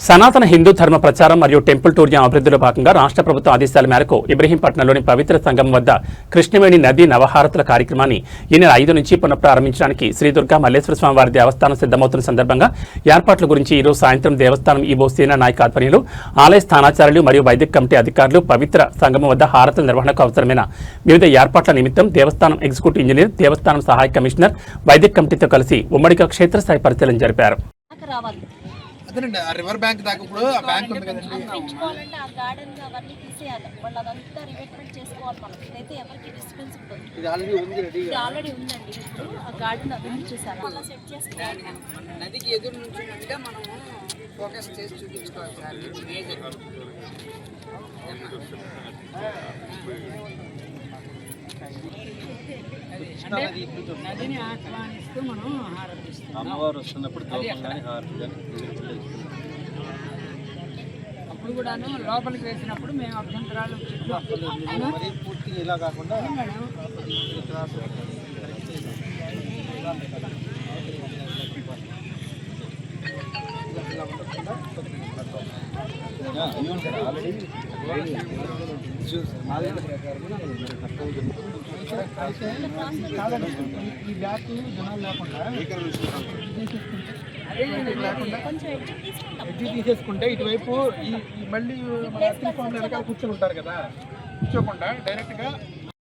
సనాతన హిందూ ధర్మ ప్రచారం మరియు టెంపుల్ టూరిజం అభివృద్ధిలో భాగంగా రాష్ట్ర ప్రభుత్వ ఆదేశాల మేరకు ఇబ్రహీంపట్నంలోని పవిత్ర సంగమం వద్ద కృష్ణవేణి నది నవహారతుల కార్యక్రమాన్ని ఈ నెల 5 నుంచి పునఃప్రారంభించడానికి శ్రీ దుర్గా మల్లేశ్వర స్వామి వారి దేవస్థానం సిద్ధమవుతున్న సందర్భంగా ఏర్పాట్ల గురించి ఈరోజు సాయంత్రం దేవస్థానం ఈవో సేనా నాయక్ ఆధ్వర్యంలో ఆలయ స్థానాచార్యులు మరియు వైదిక కమిటీ అధికారులు పవిత్ర సంగమం వద్ద హారతుల నిర్వహణకు అవసరమైన వివిధ ఏర్పాట్ల నిమిత్తం దేవస్థానం ఎగ్జిక్యూటివ్ ఇంజనీర్, దేవస్థానం సహాయ కమిషనర్, వైదిక కమిటీతో కలిసి ఉమ్మడిగా క్షేత్రస్థాయి పరిశీలన జరిపారు. అదేనండి, ఆ రివర్ బ్యాంక్ దాకా ఇప్పుడు ఆ బ్యాంక్ ఉంది కదండి, పెంచుకోవాలంటే ఆ గార్డెన్ అవన్నీ తీసేయాలి. వాళ్ళు అదంతా రివెట్మెంట్ చేసుకోవాలి. మనం ఇదైతే ఎవరికి డిస్టెన్స్ ఉంటుంది. ఇది ఆల్రెడీ ఉంది, ఇది ఆల్రెడీ ఉందండి. ఇప్పుడు ఆ గార్డెన్ అభివృద్ధి చేశారు. అలా సెట్ చేసుకోవాలి. నదికి ఎదురు నుంచి మనం ఫోకస్ చేసి చూపించుకోవాలి సార్. మేజర్ నదిని ఆహ్వానిస్తూ మనం హారతిస్తాం. అమ్మవారు వస్తున్నప్పుడు అప్పుడు కూడాను లోపలికి వేసినప్పుడు మేము అభ్యంతరాలు పూర్తిగా ఇలా కాకుండా ఈ బ్యాక్ జనాలు లేకుండా ఎడ్జి తీసేసుకుంటే ఇటువైపు ఈ మళ్ళీ మన వెనకాల కూర్చొని ఉంటారు కదా, కూర్చోకుండా డైరెక్ట్గా